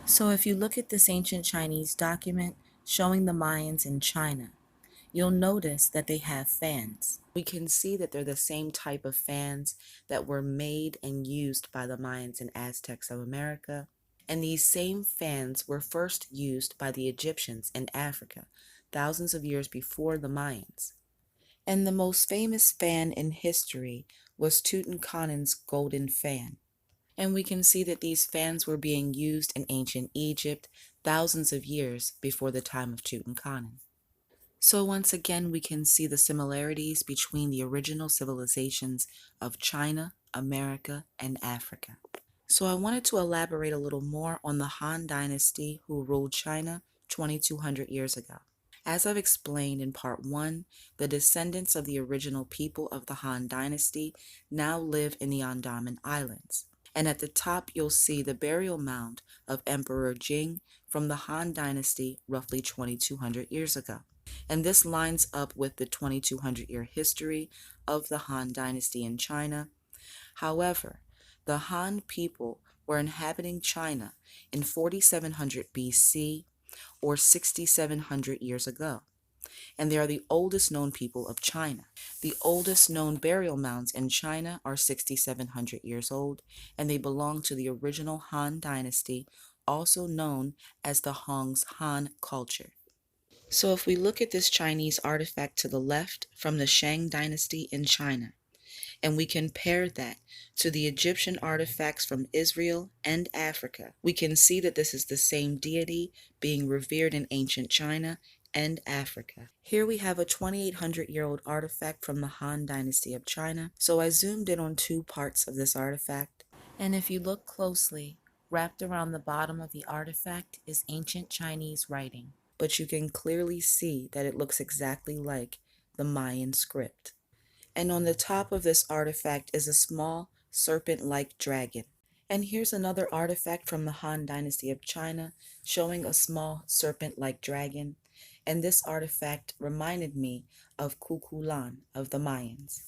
So if you look at this ancient Chinese document showing the Mayans in China, you'll notice that they have fans. We can see that they're the same type of fans that were made and used by the Mayans and Aztecs of America. And these same fans were first used by the Egyptians in Africa, thousands of years before the Mayans. And the most famous fan in history was Tutankhamun's golden fan. And we can see that these fans were being used in ancient Egypt thousands of years before the time of Tutankhamun. So once again, we can see the similarities between the original civilizations of China, America, and Africa. So I wanted to elaborate a little more on the Han Dynasty who ruled China 2200 years ago. As I've explained in part 1, the descendants of the original people of the Han Dynasty now live in the Andaman Islands. And at the top you'll see the burial mound of Emperor Jing from the Han Dynasty roughly 2200 years ago. And this lines up with the 2200-year history of the Han Dynasty in China. However, the Han people were inhabiting China in 4700 BC or 6700 years ago, and they are the oldest known people of China. The oldest known burial mounds in China are 6700 years old, and they belong to the original Han Dynasty, also known as the Hong's Han culture. So if we look at this Chinese artifact to the left from the Shang Dynasty in China, and we compare that to the Egyptian artifacts from Israel and Africa, we can see that this is the same deity being revered in ancient China and Africa. Here we have a 2800-year-old artifact from the Han Dynasty of China. So I zoomed in on two parts of this artifact, and if you look closely, wrapped around the bottom of the artifact is ancient Chinese writing, but you can clearly see that it looks exactly like the Mayan script. And on the top of this artifact is a small serpent-like dragon. And here's another artifact from the Han Dynasty of China showing a small serpent-like dragon. And this artifact reminded me of Kukulkan of the Mayans.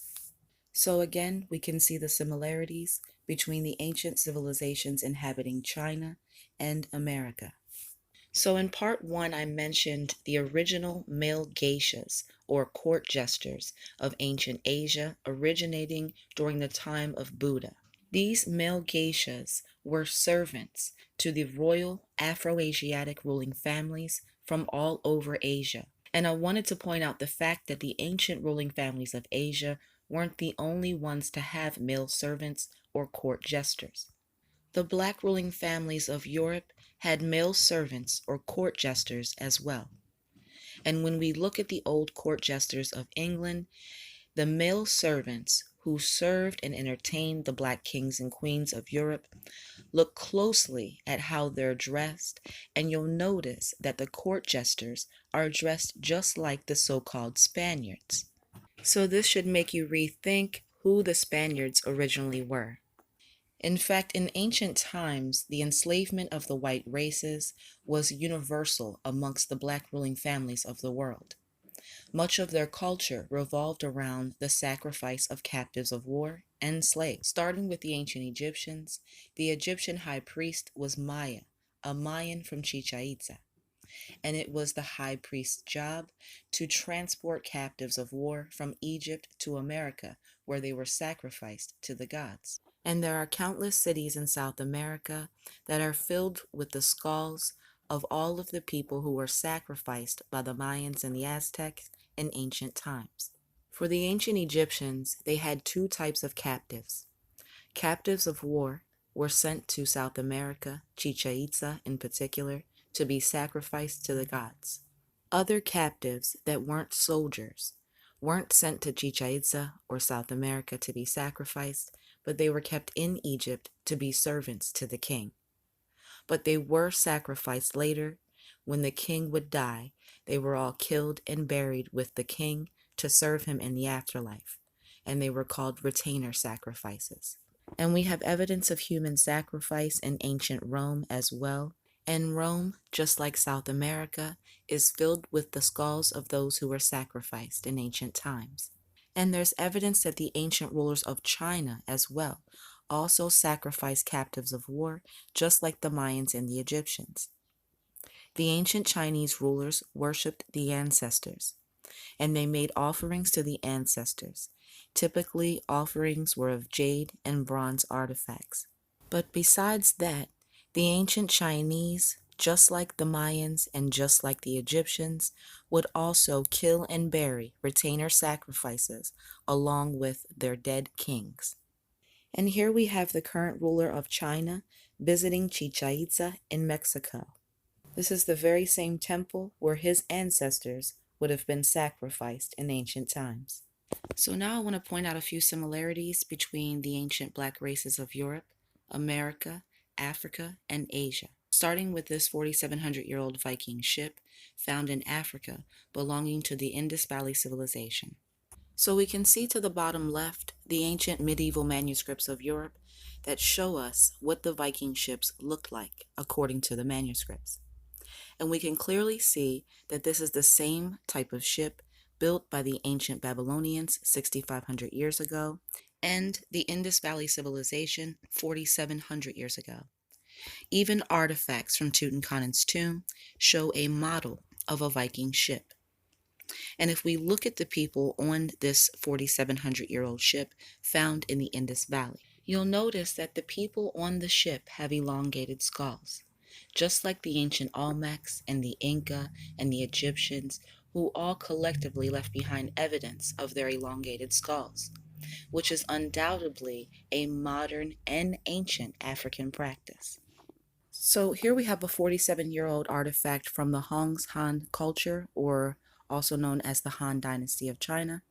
So again, we can see the similarities between the ancient civilizations inhabiting China and America. So in part 1, I mentioned the original male geishas, or court jesters, of ancient Asia originating during the time of Buddha. These male geishas were servants to the royal Afro-Asiatic ruling families from all over Asia. And I wanted to point out the fact that the ancient ruling families of Asia weren't the only ones to have male servants or court jesters. The black ruling families of Europe had male servants or court jesters as well. And when we look at the old court jesters of England, the male servants who served and entertained the black kings and queens of Europe, look closely at how they're dressed, and you'll notice that the court jesters are dressed just like the so-called Spaniards. So this should make you rethink who the Spaniards originally were. In fact, in ancient times, the enslavement of the white races was universal amongst the black ruling families of the world. Much of their culture revolved around the sacrifice of captives of war and slaves. Starting with the ancient Egyptians, the Egyptian high priest was Maya, a Mayan from Chichen Itza, and it was the high priest's job to transport captives of war from Egypt to America, where they were sacrificed to the gods. And there are countless cities in South America that are filled with the skulls of all of the people who were sacrificed by the Mayans and the Aztecs in ancient times. For the ancient Egyptians, they had two types of captives. Captives of war were sent to South America, Chichen Itza in particular, to be sacrificed to the gods. Other captives that weren't soldiers weren't sent to Chichen Itza or South America to be sacrificed, but they were kept in Egypt to be servants to the king. But they were sacrificed later. When the king would die, they were all killed and buried with the king to serve him in the afterlife, and they were called retainer sacrifices. And we have evidence of human sacrifice in ancient Rome as well. And Rome, just like South America, is filled with the skulls of those who were sacrificed in ancient times. And there's evidence that the ancient rulers of China as well also sacrificed captives of war, just like the Mayans and the Egyptians. The ancient Chinese rulers worshipped the ancestors, and they made offerings to the ancestors. Typically, offerings were of jade and bronze artifacts. But besides that, the ancient Chinese, just like the Mayans and just like the Egyptians, would also kill and bury retainer sacrifices along with their dead kings. And here we have the current ruler of China visiting Chichen Itza in Mexico. This is the very same temple where his ancestors would have been sacrificed in ancient times. So now I want to point out a few similarities between the ancient black races of Europe, America, Africa, and Asia, starting with this 4,700-year-old Viking ship found in Africa belonging to the Indus Valley civilization. So we can see to the bottom left the ancient medieval manuscripts of Europe that show us what the Viking ships looked like according to the manuscripts. And we can clearly see that this is the same type of ship built by the ancient Babylonians 6,500 years ago and the Indus Valley civilization 4,700 years ago. Even artifacts from Tutankhamun's tomb show a model of a Viking ship. And if we look at the people on this 4,700-year-old ship found in the Indus Valley, you'll notice that the people on the ship have elongated skulls, just like the ancient Olmecs and the Inca and the Egyptians, who all collectively left behind evidence of their elongated skulls, which is undoubtedly a modern and ancient African practice. So here we have a 47-year-old artifact from the Han culture, or also known as the Han Dynasty of China.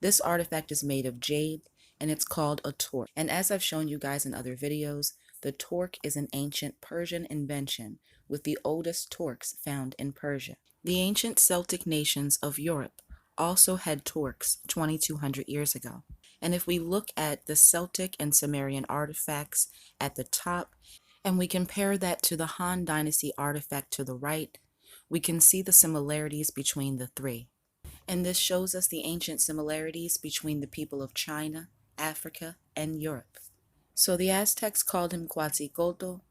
This artifact is made of jade, and it's called a torque. And as I've shown you guys in other videos, the torque is an ancient Persian invention, with the oldest torques found in Persia. The ancient Celtic nations of Europe also had torques 2,200 years ago. And if we look at the Celtic and Sumerian artifacts at the top, and we compare that to the Han Dynasty artifact to the right, we can see the similarities between the three. And this shows us the ancient similarities between the people of China, Africa, and Europe. So the Aztecs called him Quetzalcoatl,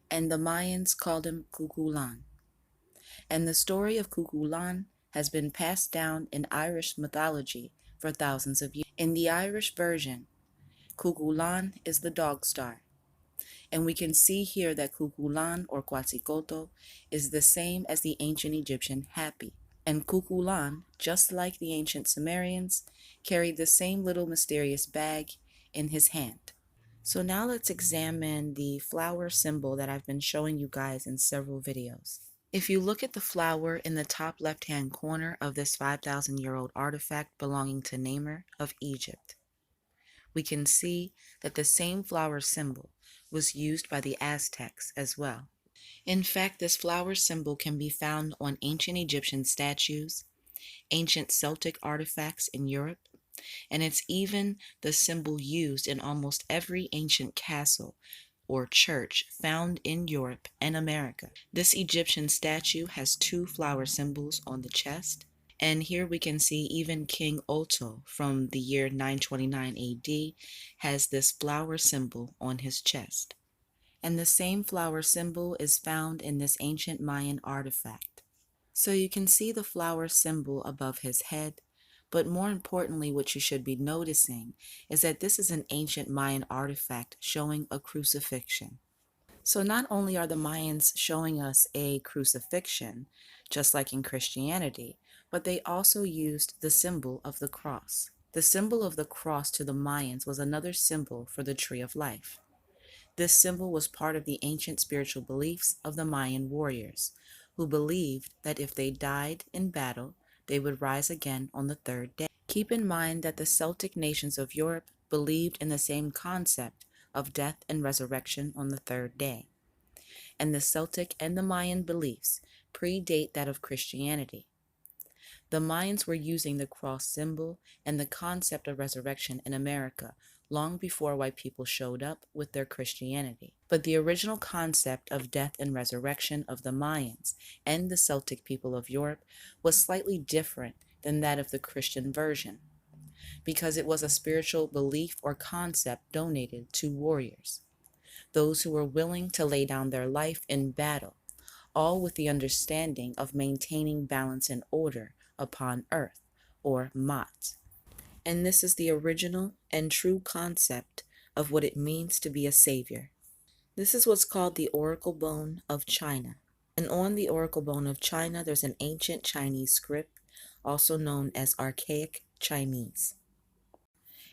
and the Mayans called him Cucullan. And the story of Cucullan has been passed down in Irish mythology for thousands of years. In the Irish version, Cucullan is the dog star. And we can see here that Cucullan or Quetzalcoatl is the same as the ancient Egyptian Hapi. And Cucullan, just like the ancient Sumerians, carried the same little mysterious bag in his hand. So now let's examine the flower symbol that I've been showing you guys in several videos. If you look at the flower in the top left-hand corner of this 5,000-year-old artifact belonging to Namur of Egypt, we can see that the same flower symbol was used by the Aztecs as well. In fact, this flower symbol can be found on ancient Egyptian statues, ancient Celtic artifacts in Europe, and it's even the symbol used in almost every ancient castle or church found in Europe and America. This Egyptian statue has two flower symbols on the chest, and here we can see even King Otto from the year 929 AD has this flower symbol on his chest. And the same flower symbol is found in this ancient Mayan artifact. So you can see the flower symbol above his head, but more importantly, what you should be noticing is that this is an ancient Mayan artifact showing a crucifixion. So not only are the Mayans showing us a crucifixion, just like in Christianity, but they also used the symbol of the cross. The symbol of the cross to the Mayans was another symbol for the tree of life. This symbol was part of the ancient spiritual beliefs of the Mayan warriors, who believed that if they died in battle, they would rise again on the third day. Keep in mind that the Celtic nations of Europe believed in the same concept of death and resurrection on the third day. And the Celtic and the Mayan beliefs predate that of Christianity. The Mayans were using the cross symbol and the concept of resurrection in America long before white people showed up with their Christianity. But the original concept of death and resurrection of the Mayans and the Celtic people of Europe was slightly different than that of the Christian version. because it was a spiritual belief or concept donated to warriors, those who were willing to lay down their life in battle, all with the understanding of maintaining balance and order upon earth, or Mat. And this is the original and true concept of what it means to be a savior. This is what's called the oracle bone of China. And on the oracle bone of China, there's an ancient Chinese script, also known as Archaic Chinese.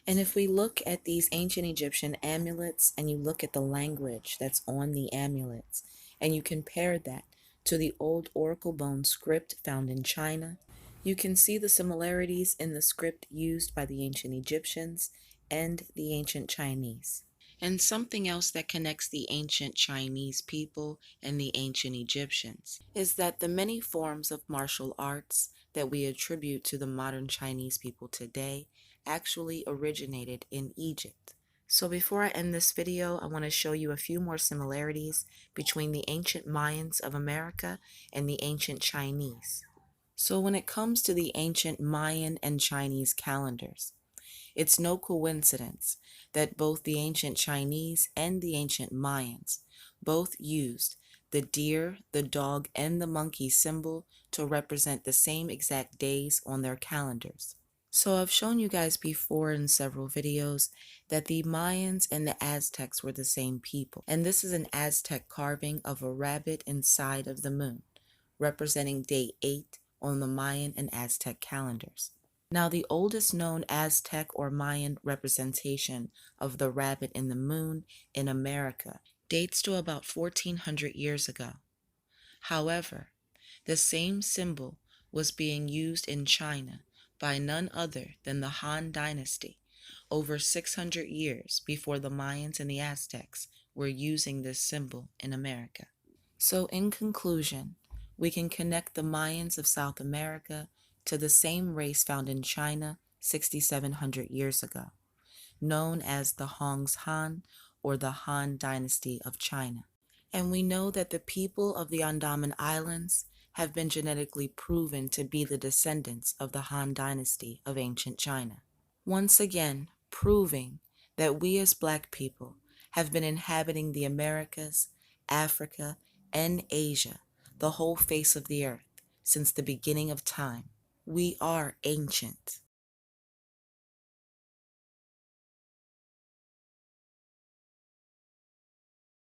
And if we look at these ancient Egyptian amulets and you look at the language that's on the amulets, and you compare that to the old oracle bone script found in China, you can see the similarities in the script used by the ancient Egyptians and the ancient Chinese. And something else that connects the ancient Chinese people and the ancient Egyptians is that the many forms of martial arts that we attribute to the modern Chinese people today actually originated in Egypt. So before I end this video, I want to show you a few more similarities between the ancient Mayans of America and the ancient Chinese. So when it comes to the ancient Mayan and Chinese calendars, it's no coincidence that both the ancient Chinese and the ancient Mayans both used the deer, the dog, and the monkey symbol to represent the same exact days on their calendars. So I've shown you guys before in several videos that the Mayans and the Aztecs were the same people. And this is an Aztec carving of a rabbit inside of the moon, representing day 8 on the Mayan and Aztec calendars. Now, the oldest known Aztec or Mayan representation of the rabbit in the moon in America dates to about 1400 years ago. However, the same symbol was being used in China by none other than the Han Dynasty over 600 years before the Mayans and the Aztecs were using this symbol in America. So in conclusion, we can connect the Mayans of South America to the same race found in China 6,700 years ago, known as the Hong's Han or the Han Dynasty of China. And we know that the people of the Andaman Islands have been genetically proven to be the descendants of the Han Dynasty of ancient China. Once again, proving that we as Black people have been inhabiting the Americas, Africa, and Asia, the whole face of the earth, since the beginning of time. We are ancient.